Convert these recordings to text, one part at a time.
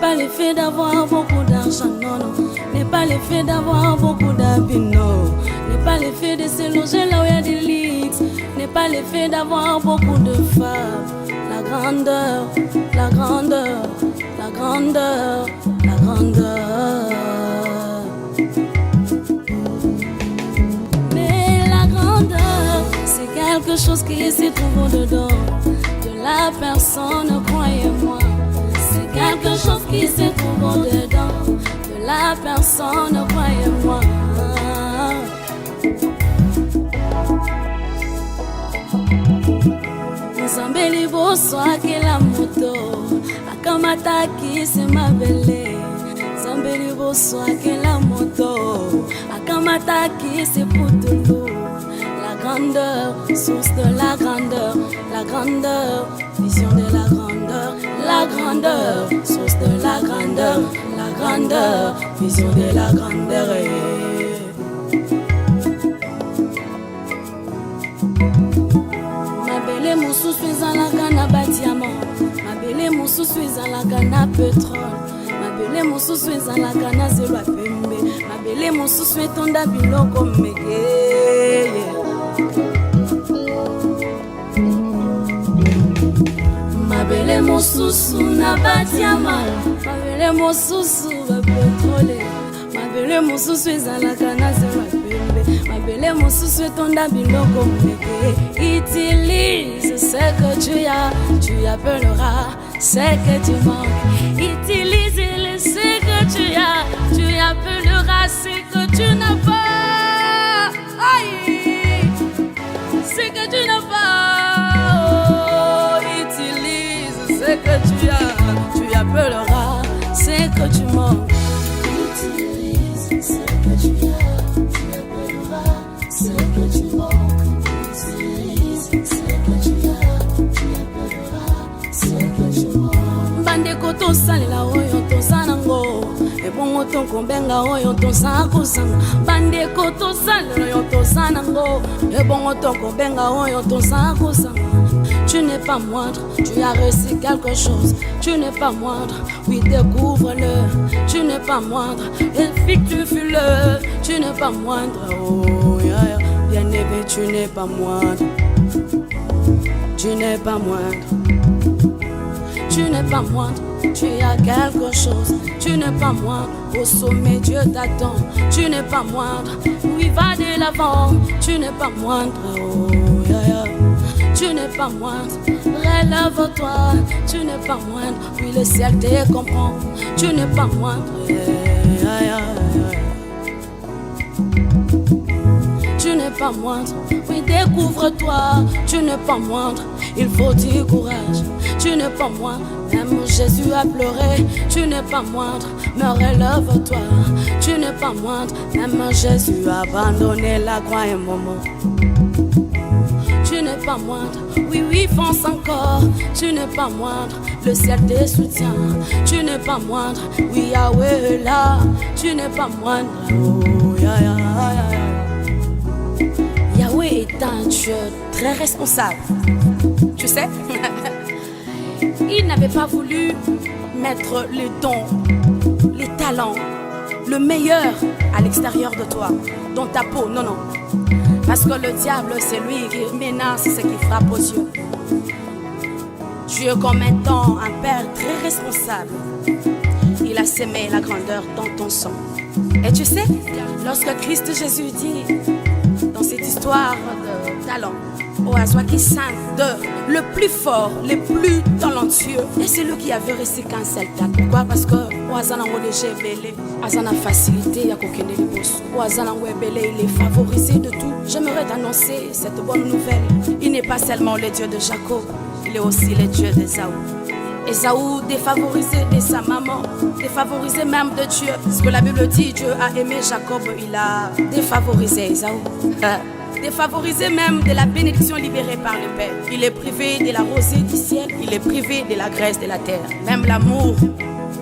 pas l'effet d'avoir beaucoup d'argent, non, non. N'est pas l'effet d'avoir beaucoup d'habits, non. N'est pas l'effet de se loger là où il y a des lits. N'est pas l'effet d'avoir beaucoup de femmes. La grandeur, la grandeur, la grandeur, la grandeur. Mais la grandeur, c'est quelque chose qui se trouve au-dedans de la personne, croyez-moi. C'est quelque chose qui se trouve au-dedans de la personne, croyez-moi. Nzambeli boswa kila moto akamata kisi mabele. Nzambeli boswa kila moto akamata kisi putulu. La grandeur, source de la grandeur, vision de la grandeur, source de la grandeur, vision de la grandeur. Mabele mosusu ezalaka na badiamant, mabele mosusu ezalaka na pétrole, mabele mosusu ezalaka na zelo ya pembe, mabele mosusu etonda biloko meke. Mabele mosusu na badiamant, mabele mosusu ba pétrole, mabele mosusu ezalaka na zelo ya pembe, mabele mosusu etonda biloko meke. Utilise ce que tu appelleras ce que tu manques. Utilise ce que tu appelleras ce que tu n'as pas. Aïe, ce que tu n'as pas. Oh, utilise ce que tu appelleras ce que tu manques. Utilise ce que tu appelleras ce que tu manques. Bandeko tosalela oyo tozanango ebongo tokombenga oyo tozakozanga. Bandeko tosalela oyo tozanango ebongo tokombenga oyo tozakozanga. Tu n'es pas moindre, tu as réussi quelque chose. Tu n'es pas moindre, oui découvre-le. Tu n'es pas moindre, effectue-le. Tu n'es pas moindre, oh yeah, yeah. Bien aimé, tu n'es pas moindre. Tu n'es pas moindre. Tu n'es pas moindre, tu as quelque chose. Tu n'es pas moindre, au sommet Dieu t'attend. Tu n'es pas moindre, oui va de l'avant. Tu n'es pas moindre, oh yeah, yeah. Tu n'es pas moindre, relève-toi. Tu n'es pas moindre, oui le ciel te comprend. Tu n'es pas moindre, yeah, yeah, yeah. Tu n'es pas moindre, oui découvre-toi. Tu n'es pas moindre, il faut du courage. Tu n'es pas moindre, même Jésus a pleuré. Tu n'es pas moindre, me relève-toi. Tu n'es pas moindre, même Jésus a abandonné la croix un moment. Tu n'es pas moindre, oui oui fonce encore. Tu n'es pas moindre, le ciel te soutient. Tu n'es pas moindre, oui Yahweh est là. Tu n'es pas moindre, oh yeah, yeah, yeah. Yahweh est un Dieu très responsable. Tu sais, il n'avait pas voulu mettre les dons, les talents, le meilleur à l'extérieur de toi, dans ta peau. Non, non. Parce que le diable, c'est lui qui menace ce qui frappe aux yeux. Dieu, comme étant un père très responsable, il a sémé la grandeur dans ton sang. Et tu sais, lorsque Christ Jésus dit dans cette histoire de talent, au hasard qui saint de le plus fort, le plus talentueux, et c'est lui qui avait réussi qu'un seul tas. Pourquoi? Parce que au hasard j'ai belé, hasard facilité à kokene les boss, au hasard belé il est favorisé de tout. J'aimerais t'annoncer cette bonne nouvelle. Il n'est pas seulement le Dieu de Jacob, il est aussi le Dieu d'Ésaü. Ésaü défavorisé de sa maman, défavorisé même de Dieu. Parce que la Bible dit, Dieu a aimé Jacob, il a défavorisé Ésaü. Défavorisé même de la bénédiction libérée par le Père. Il est privé de la rosée du ciel, il est privé de la graisse de la terre. Même l'amour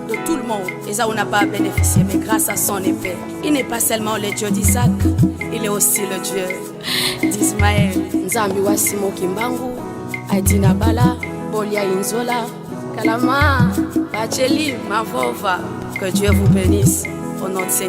de tout le monde, Ésaü n'a pas bénéficié, mais grâce à son épée. Il n'est pas seulement le Dieu d'Isaac, il est aussi le Dieu d'Ismaël. Nzambi wa Simo Kimbangu, Aidina Bala, Bolia Inzola, Kalama, Bacheli, Mavova, que Dieu vous bénisse au nom de Seigneur.